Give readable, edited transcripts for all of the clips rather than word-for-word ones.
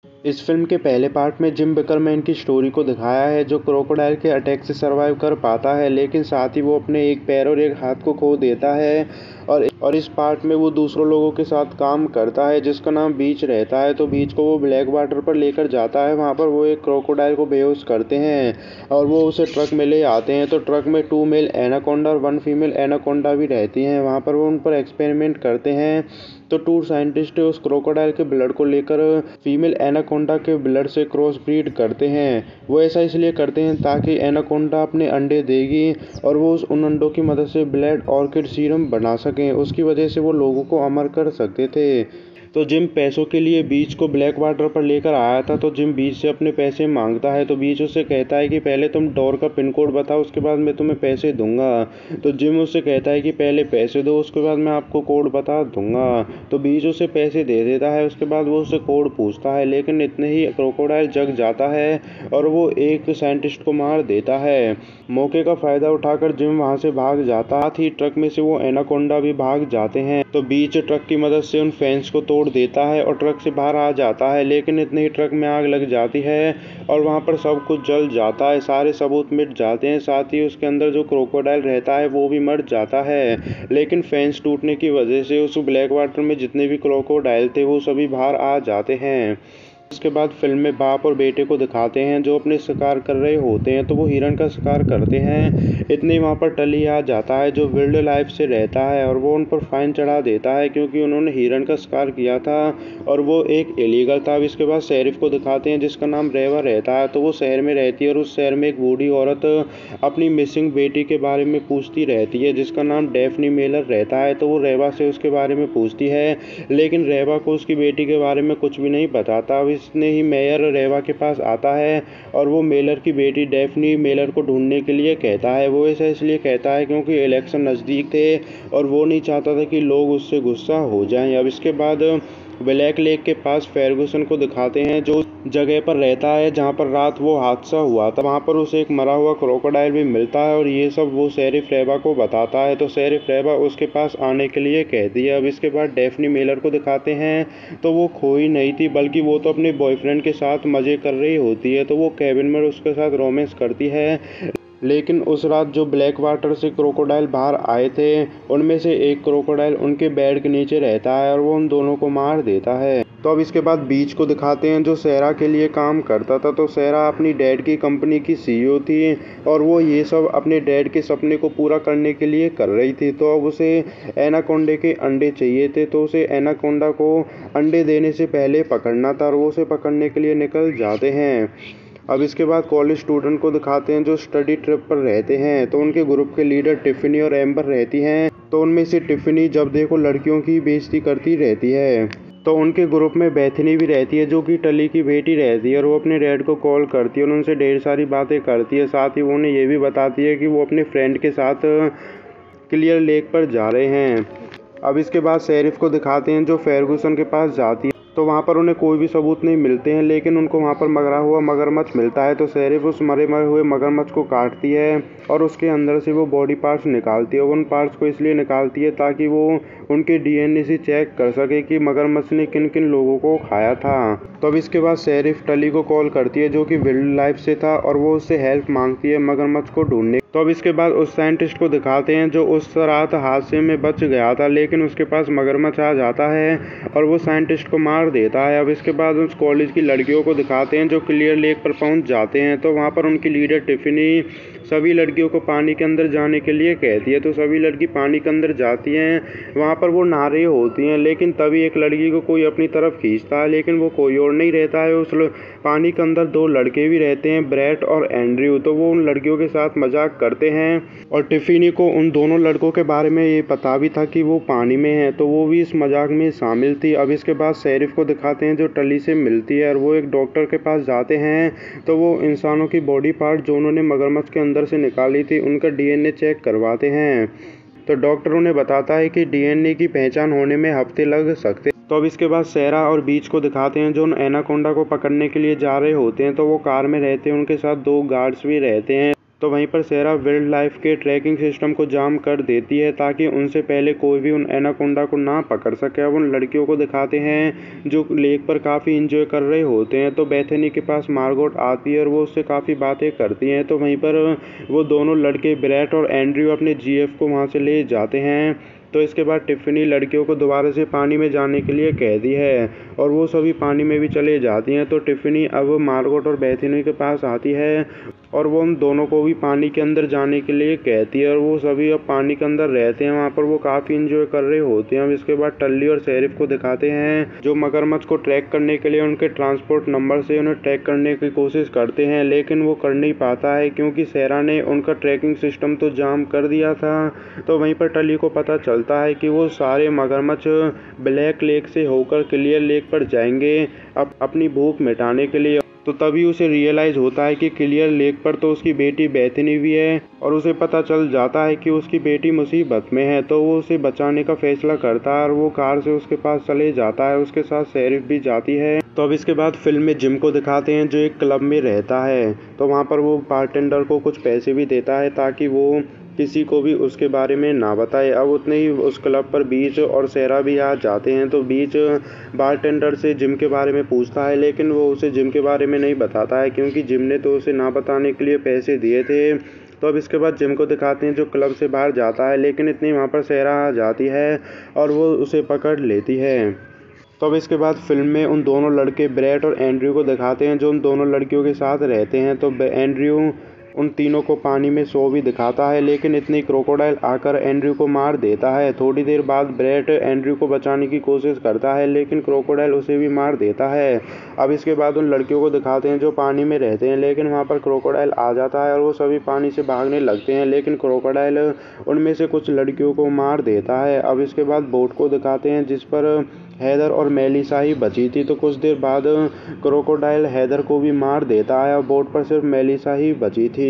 इस फिल्म के पहले पार्ट में जिम बिकरमैन की स्टोरी को दिखाया है, जो क्रोकोडाइल के अटैक से सर्वाइव कर पाता है, लेकिन साथ ही वो अपने एक पैर और एक हाथ को खो देता है। और इस पार्ट में वो दूसरों लोगों के साथ काम करता है, जिसका नाम बीच रहता है। तो बीच को वो ब्लैक वाटर पर लेकर जाता है। वहाँ पर वो एक क्रोकोडाइल को बेहोश करते हैं और वो उसे ट्रक में ले आते हैं। तो ट्रक में 2 मेल एनाकोंडा और 1 फीमेल एनाकोंडा भी रहती हैं। वहाँ पर वो उन पर एक्सपेरिमेंट करते हैं। तो 2 साइंटिस्ट उस क्रोकोडाइल के ब्लड को लेकर फीमेल एनाकोंडा के ब्लड से क्रॉस ब्रीड करते हैं। वो ऐसा इसलिए करते हैं ताकि एनाकोंडा अपने अंडे देगी और वो उन अंडों की मदद से ब्लड ऑर्किड सीरम बना सकें। उसकी वजह से वो लोगों को अमर कर सकते थे। तो जिम पैसों के लिए बीच को ब्लैक वाटर पर लेकर आया था। तो जिम बीच से अपने पैसे मांगता है। तो बीच उससे कहता है कि पहले तुम डोर का पिन कोड बताओ, उसके बाद मैं तुम्हें पैसे दूंगा। तो जिम उससे कहता है कि पहले पैसे दो, उसके बाद मैं आपको कोड बता दूंगा। तो बीच उसे पैसे दे देता है। उसके बाद वो उससे कोड पूछता है, लेकिन इतने ही क्रोकोडाइल जग जाता है और वो एक साइंटिस्ट को मार देता है। मौके का फायदा उठाकर जिम वहां से भाग जाता है। साथ ही ट्रक में से वो एनाकोंडा भी भाग जाते हैं। तो बीच ट्रक की मदद से उन फेंस को तोड़ देता है और ट्रक से बाहर आ जाता है, लेकिन इतने ही ट्रक में आग लग जाती है और वहां पर सब कुछ जल जाता है। सारे सबूत मिट जाते हैं। साथ ही उसके अंदर जो क्रोकोडाइल रहता है वो भी मर जाता है, लेकिन फेंस टूटने की वजह से उस ब्लैक वाटर में जितने भी क्रोकोडाइल थे वो सभी बाहर आ जाते हैं। उसके बाद फिल्म में बाप और बेटे को दिखाते हैं जो अपने शिकार कर रहे होते हैं। तो वो हिरन का शिकार करते हैं। इतने वहाँ पर टली आ जाता है जो वाइल्ड लाइफ से रहता है और वो उन पर फाइन चढ़ा देता है, क्योंकि उन्होंने हिरन का शिकार किया था और वो एक इलीगल था। अब इसके बाद शेरिफ को दिखाते हैं जिसका नाम रेवा रहता है। तो वो शहर में रहती है और उस शहर में एक बूढ़ी औरत अपनी मिसिंग बेटी के बारे में पूछती रहती है, जिसका नाम डेफनी मेलर रहता है। तो वो रेवा से उसके बारे में पूछती है, लेकिन रेवा को उसकी बेटी के बारे में कुछ भी नहीं बताता। अब इसने ही मेयर रेवा के पास आता है और वो मेलर की बेटी डेफनी मेलर को ढूंढने के लिए कहता है। वो ऐसा इसलिए कहता है क्योंकि इलेक्शन नज़दीक थे और वो नहीं चाहता था कि लोग उससे गुस्सा हो जाएं। अब इसके बाद ब्लैक लेक के पास फेर्गुसन को दिखाते हैं जो जगह पर रहता है जहां पर रात वो हादसा हुआ था। वहां पर उसे एक मरा हुआ क्रोकोडाइल भी मिलता है और ये सब वो शेरिफ रेवा को बताता है। तो शेरिफ रेवा उसके पास आने के लिए कहती है। अब इसके बाद डेफनी मेलर को दिखाते हैं। तो वो खोई नहीं थी, बल्कि वो तो अपने बॉयफ्रेंड के साथ मजे कर रही होती है। तो वो कैबिन में उसके साथ रोमांस करती है, लेकिन उस रात जो ब्लैक वाटर से क्रोकोडाइल बाहर आए थे उनमें से एक क्रोकोडाइल उनके बेड के नीचे रहता है और वो उन दोनों को मार देता है। तो अब इसके बाद बीच को दिखाते हैं जो सेरा के लिए काम करता था। तो सेरा अपनी डैड की कंपनी की सीईओ थी और वो ये सब अपने डैड के सपने को पूरा करने के लिए कर रही थी। तो अब उसे एनाकोंडे के अंडे चाहिए थे। तो उसे एनाकोंडा को अंडे देने से पहले पकड़ना था और वो उसे पकड़ने के लिए निकल जाते हैं। अब इसके बाद कॉलेज स्टूडेंट को दिखाते हैं जो स्टडी ट्रिप पर रहते हैं। तो उनके ग्रुप के लीडर टिफ़नी और एम्बर रहती हैं। तो उनमें से टिफ़नी जब देखो लड़कियों की बेइज्जती करती रहती है। तो उनके ग्रुप में बेथनी भी रहती है जो कि टली की बेटी रहती है और वो अपने डैड को कॉल करती है और उनसे ढेर सारी बातें करती है। साथ ही वो उन्हें ये भी बताती है कि वो अपने फ्रेंड के साथ क्लियर लेक पर जा रहे हैं। अब इसके बाद शेरिफ को दिखाते हैं जो फेर्गुसन के पास जाती है। तो वहाँ पर उन्हें कोई भी सबूत नहीं मिलते हैं, लेकिन उनको वहाँ पर मरा हुआ मगरमच्छ मिलता है। तो शेरिफ उस मरे हुए मगरमच्छ को काटती है और उसके अंदर से वो बॉडी पार्ट्स निकालती है। उन पार्ट्स को इसलिए निकालती है ताकि वो उनके डीएनए से चेक कर सके कि मगरमच्छ ने किन किन लोगों को खाया था। तो अब इसके बाद शेरिफ टली को कॉल करती है जो कि वाइल्ड लाइफ से था और वो उससे हेल्प मांगती है मगरमच्छ को ढूंढने। तो अब इसके बाद उस साइंटिस्ट को दिखाते हैं जो उस रात हादसे में बच गया था, लेकिन उसके पास मगरमच्छ आ जाता है और वो साइंटिस्ट को मार देता है। अब इसके बाद उस कॉलेज की लड़कियों को दिखाते हैं जो क्लियर लेक पर पहुंच जाते हैं। तो वहाँ पर उनकी लीडर टिफ़नी सभी लड़कियों को पानी के अंदर जाने के लिए कहती है। तो सभी लड़की पानी के अंदर जाती हैं। वहाँ पर वो नहा रही होती हैं, लेकिन तभी एक लड़की को कोई अपनी तरफ खींचता है, लेकिन वो कोई और नहीं रहता है। उस पानी के अंदर 2 लड़के भी रहते हैं, ब्रैट और एंड्रयू। तो वो उन लड़कियों के साथ मजाक करते हैं और टिफ़नी को उन दोनों लड़कों के बारे में ये पता भी था कि वो पानी में है, तो वो भी इस मजाक में शामिल थी। अब इसके बाद शेरिफ को दिखाते हैं जो टली से मिलती है और वो एक डॉक्टर के पास जाते हैं। तो वो इंसानों की बॉडी पार्ट जो उन्होंने मगरमच्छ के अंदर से निकाली थी उनका डीएनए चेक करवाते हैं। तो डॉक्टर उन्हें बताता है कि डीएनए की पहचान होने में हफ्ते लग सकते। तो अब इसके बाद सेरा और बीच को दिखाते हैं जो एनाकोंडा को पकड़ने के लिए जा रहे होते हैं। तो वो कार में रहते हैं, उनके साथ 2 गार्ड्स भी रहते हैं। तो वहीं पर सेरा वाइल्ड लाइफ के ट्रैकिंग सिस्टम को जाम कर देती है ताकि उनसे पहले कोई भी उन एनाकोंडा को ना पकड़ सके। अब उन लड़कियों को दिखाते हैं जो लेक पर काफ़ी इंजॉय कर रहे होते हैं। तो बेथनी के पास मार्गोट आती है और वो उससे काफ़ी बातें करती हैं। तो वहीं पर वो दोनों लड़के ब्रैट और एंड्रयू अपने जीएफ को वहाँ से ले जाते हैं। तो इसके बाद टिफ़नी लड़कियों को दोबारा से पानी में जाने के लिए कहती है और वो सभी पानी में भी चले जाती हैं। तो टिफ़नी अब मार्गोट और बेथनी के पास आती है और वो उन दोनों को भी पानी के अंदर जाने के लिए कहती है और वो सभी अब पानी के अंदर रहते हैं। वहाँ पर वो काफ़ी इंजॉय कर रहे होते हैं। अब इसके बाद टल्ली और शेरिफ को दिखाते हैं जो मगरमच्छ को ट्रैक करने के लिए उनके ट्रांसपोर्ट नंबर से उन्हें ट्रैक करने की कोशिश करते हैं, लेकिन वो कर नहीं पाता है क्योंकि सेरा ने उनका ट्रैकिंग सिस्टम तो जाम कर दिया था। तो वहीं पर टल्ली को पता चलता है कि वो सारे मगरमच्छ ब्लैक लेक से होकर क्लियर लेक पर जाएंगे अपनी भूख मिटाने के लिए। तो तभी उसे रियलाइज़ होता है कि क्लियर लेक पर तो उसकी बेटी बेथनी भी है और उसे पता चल जाता है कि उसकी बेटी मुसीबत में है। तो वो उसे बचाने का फैसला करता है और वो कार से उसके पास चले जाता है। उसके साथ शेरिफ भी जाती है। तो अब इसके बाद फिल्म में जिम को दिखाते हैं जो एक क्लब में रहता है। तो वहाँ पर वो बारटेंडर को कुछ पैसे भी देता है ताकि वो किसी को भी उसके बारे में ना बताए। अब उतने ही उस क्लब पर बीच और सेरा भी आ जाते हैं। तो बीच बारटेंडर से जिम के बारे में पूछता है, लेकिन वो उसे जिम के बारे में नहीं बताता है क्योंकि जिम ने तो उसे ना बताने के लिए पैसे दिए थे। तो अब इसके बाद जिम को दिखाते हैं जो क्लब से बाहर जाता है, लेकिन इतनी वहाँ पर सेरा आ जाती है और वो उसे पकड़ लेती है। तो अब इसके बाद फिल्म में उन दोनों लड़के ब्रैट और एंड्रयू को दिखाते हैं जो उन दोनों लड़कियों के साथ रहते हैं। तो एंड्रयू उन तीनों को पानी में सो भी दिखाता है, लेकिन इतनी क्रोकोडाइल आकर एंड्रयू को मार देता है। थोड़ी देर बाद ब्रैट एंड्रयू को बचाने की कोशिश करता है, लेकिन क्रोकोडाइल उसे भी मार देता है। अब इसके बाद उन लड़कियों को दिखाते हैं जो पानी में रहते हैं, लेकिन वहाँ पर क्रोकोडाइल आ जाता है और वो सभी पानी से भागने लगते हैं, लेकिन क्रोकोडाइल उनमें से कुछ लड़कियों को मार देता है। अब इसके बाद बोट को दिखाते हैं जिस पर हैदर और मेलिसा ही बची थी। तो कुछ देर बाद क्रोकोडाइल हैदर को भी मार देता है और बोट पर सिर्फ मेलिसा ही बची थी।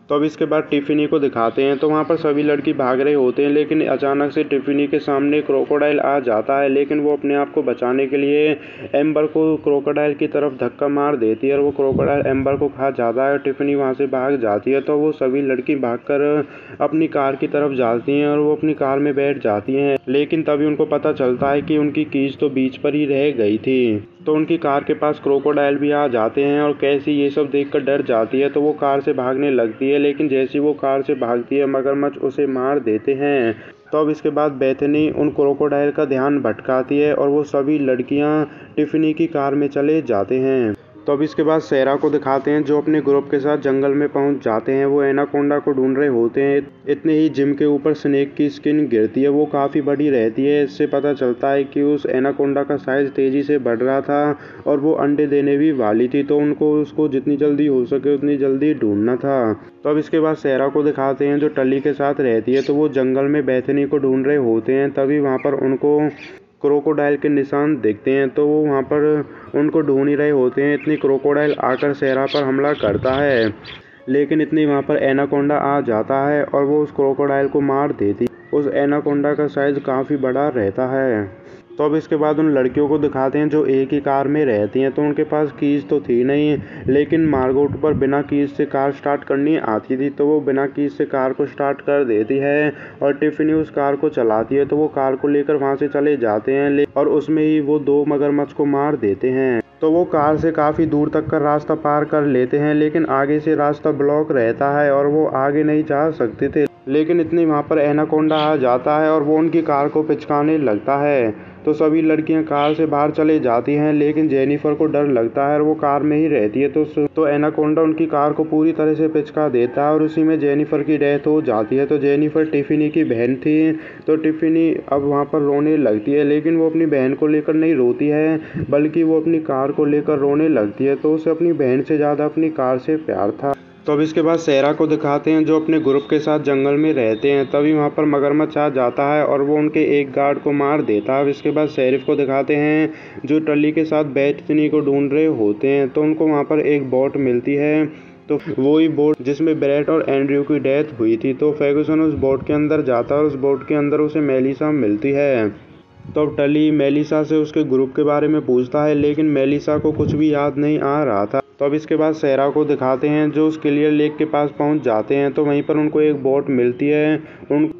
तो अब इसके बाद टिफ़नी को दिखाते हैं। तो वहाँ पर सभी लड़की भाग रहे होते हैं, लेकिन अचानक से टिफ़नी के सामने क्रोकोडाइल आ जाता है, लेकिन वो अपने आप को बचाने के लिए एम्बर को क्रोकोडाइल की तरफ धक्का मार देती है और वो क्रोकोडाइल एम्बर को खा जाता है और टिफ़नी वहाँ से भाग जाती है। तो वो सभी लड़की भागकर अपनी कार की तरफ जाती हैं और वो अपनी कार में बैठ जाती हैं, लेकिन तभी उनको पता चलता है कि उनकी कीज तो बीच पर ही रह गई थी। तो उनकी कार के पास क्रोकोडाइल भी आ जाते हैं और कैसी ये सब देखकर डर जाती है। तो वो कार से भागने लगती है, लेकिन जैसी वो कार से भागती है मगरमच्छ उसे मार देते हैं। तो अब इसके बाद बेथनी उन क्रोकोडाइल का ध्यान भटकाती है और वो सभी लड़कियां टिफ़नी की कार में चले जाते हैं। तो अब इसके बाद सेरा को दिखाते हैं जो अपने ग्रुप के साथ जंगल में पहुंच जाते हैं। वो एनाकोंडा को ढूंढ रहे होते हैं। इतने ही जिम के ऊपर स्नेक की स्किन गिरती है, वो काफ़ी बड़ी रहती है। इससे पता चलता है कि उस एनाकोंडा का साइज़ तेज़ी से बढ़ रहा था और वो अंडे देने भी वाली थी। तो उनको उसको जितनी जल्दी हो सके उतनी जल्दी ढूंढना था। तो अब इसके बाद सेरा को दिखाते हैं जो टली के साथ रहती है। तो वो जंगल में बेथनी को ढूंढ रहे होते हैं, तभी वहाँ पर उनको क्रोकोडाइल के निशान देखते हैं। तो वो वहाँ पर उनको ढूंढ ही रहे होते हैं। इतनी क्रोकोडाइल आकर सेरा पर हमला करता है, लेकिन इतनी वहाँ पर एनाकोंडा आ जाता है और वो उस क्रोकोडाइल को मार देती। उस एनाकोंडा का साइज़ काफ़ी बड़ा रहता है। तो अब इसके बाद उन लड़कियों को दिखाते हैं जो एक ही कार में रहती हैं। तो उनके पास कीज तो थी नहीं, लेकिन मार्गोट पर बिना कीज से कार स्टार्ट करनी आती थी। तो वो बिना कीज से कार को स्टार्ट कर देती है और टिफ़नी उस कार को चलाती है। तो वो कार को लेकर वहाँ से चले जाते हैं और उसमें ही वो दो मगरमच्छ को मार देते हैं। तो वो कार से काफ़ी दूर तक का रास्ता पार कर लेते हैं, लेकिन आगे से रास्ता ब्लॉक रहता है और वो आगे नहीं जा सकते थे। लेकिन इतनी वहाँ पर एनाकोंडा आ जाता है और वो उनकी कार को पिचकाने लगता है। तो सभी लड़कियां कार से बाहर चले जाती हैं, लेकिन जेनिफर को डर लगता है और वो कार में ही रहती है। तो एनाकोंडा उनकी कार को पूरी तरह से पिचका देता है और उसी में जेनिफर की डेथ हो जाती है। तो जेनिफर टिफ़नी की बहन थी। तो टिफ़नी अब वहाँ पर रोने लगती है, लेकिन वो अपनी बहन को लेकर नहीं रोती है, बल्कि वो अपनी कार को लेकर रोने लगती है। तो उसे अपनी बहन से ज़्यादा अपनी कार से प्यार था। तो अब इसके बाद सेरा को दिखाते हैं जो अपने ग्रुप के साथ जंगल में रहते हैं। तभी वहाँ पर मगरमच्छ आ जाता है और वो उनके एक गार्ड को मार देता है। इसके बाद शेरिफ को दिखाते हैं जो टली के साथ बेथनी को ढूंढ रहे होते हैं। तो उनको वहाँ पर एक बोट मिलती है, तो वही बोट जिसमें ब्रैट और एंड्रयू की डेथ हुई थी। तो फर्गुसन उस बोट के अंदर जाता है और उस बोट के अंदर उसे मेलिसा मिलती है। तो अब टली मेलिसा से उसके ग्रुप के बारे में पूछता है, लेकिन मेलिसा को कुछ भी याद नहीं आ रहा था। तो अब इसके बाद सेरा को दिखाते हैं जो उस क्लियर लेक के पास पहुंच जाते हैं। तो वहीं पर उनको एक बोट मिलती है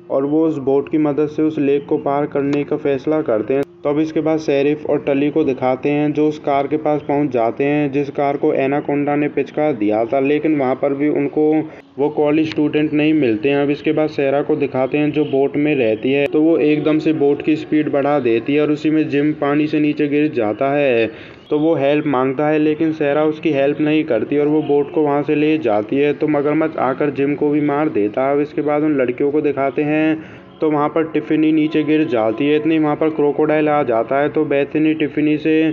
और वो उस बोट की मदद से उस लेक को पार करने का फैसला करते हैं। तो अब इसके बाद शेरिफ और टली को दिखाते हैं जो उस कार के पास पहुंच जाते हैं जिस कार को एनाकोंडा ने पिचकार दिया था, लेकिन वहां पर भी उनको वो कॉलेज स्टूडेंट नहीं मिलते हैं। अब इसके बाद सेरा को दिखाते हैं जो बोट में रहती है। तो वो एकदम से बोट की स्पीड बढ़ा देती है और उसी में जिम पानी से नीचे गिर जाता है। तो वो हेल्प मांगता है लेकिन सेरा उसकी हेल्प नहीं करती और वो बोट को वहाँ से ले जाती है। तो मगरमच्छ आकर जिम को भी मार देता है। अब इसके बाद उन लड़कियों को दिखाते हैं तो वहाँ पर टिफ़नी नीचे गिर जाती है। इतनी वहाँ पर क्रोकोडाइल आ जाता है। तो बेथनी टिफ़नी से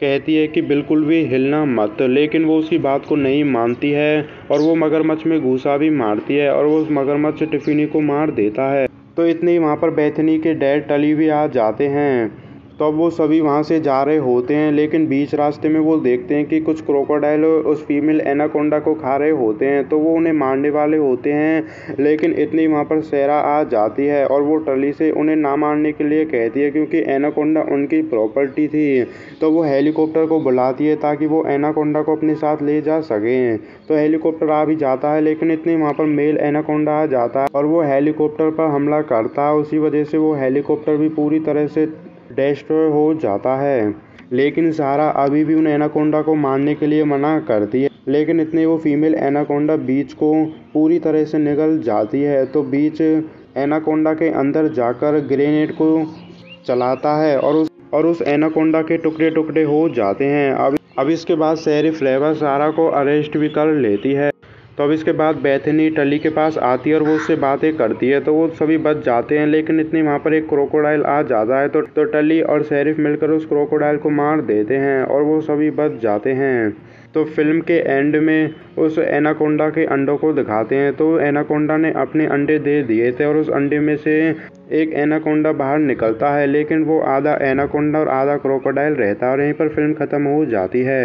कहती है कि बिल्कुल भी हिलना मत, लेकिन वो उसकी बात को नहीं मानती है और वो मगरमच्छ में घूसा भी मारती है और वो उस मगरमच्छ टिफ़नी को मार देता है। तो इतने वहाँ पर बेथनी के डैड टली भी आ जाते हैं। तो अब वो सभी वहाँ से जा रहे होते हैं लेकिन बीच रास्ते में वो देखते हैं कि कुछ क्रोकोडाइल उस फीमेल एनाकोंडा को खा रहे होते हैं। तो वो उन्हें मारने वाले होते हैं लेकिन इतनी वहाँ पर सेरा आ जाती है और वो टली से उन्हें ना मारने के लिए कहती है क्योंकि एनाकोंडा उनकी प्रॉपर्टी थी। तो वो हेलीकॉप्टर को बुलाती है ताकि वो एनाकोंडा को अपने साथ ले जा सकें। तो हेलीकॉप्टर आ भी जाता है लेकिन इतनी वहाँ पर मेल एनाकोंडा आ जाता है और वो हेलीकॉप्टर पर हमला करता है। उसी वजह से वो हेलीकॉप्टर भी पूरी तरह से डिस्ट्रॉय हो जाता है। लेकिन सारा अभी भी उन एनाकोंडा को मारने के लिए मना करती है, लेकिन इतने वो फीमेल एनाकोंडा बीच को पूरी तरह से निगल जाती है। तो बीच एनाकोंडा के अंदर जाकर ग्रेनेड को चलाता है और उस एनाकोंडा के टुकड़े टुकड़े हो जाते हैं। अब इसके बाद शेरिफ लेवा सारा को अरेस्ट भी कर लेती है। तो अब इसके बाद बेथनी टली के पास आती है और वो उससे बातें करती है। तो वो सभी बच जाते हैं लेकिन इतनी वहाँ पर एक क्रोकोडाइल आ जाता है। तो टली और शेरिफ मिलकर उस क्रोकोडाइल को मार देते हैं और वो सभी बच जाते हैं। तो फिल्म के एंड में उस एनाकोंडा के अंडों को दिखाते हैं। तो एनाकोंडा ने अपने अंडे दे दिए थे और उस अंडे में से एक एनाकोंडा बाहर निकलता है, लेकिन वो आधा एनाकोंडा और आधा क्रोकोडाइल रहता है और यहीं पर फिल्म खत्म हो जाती है।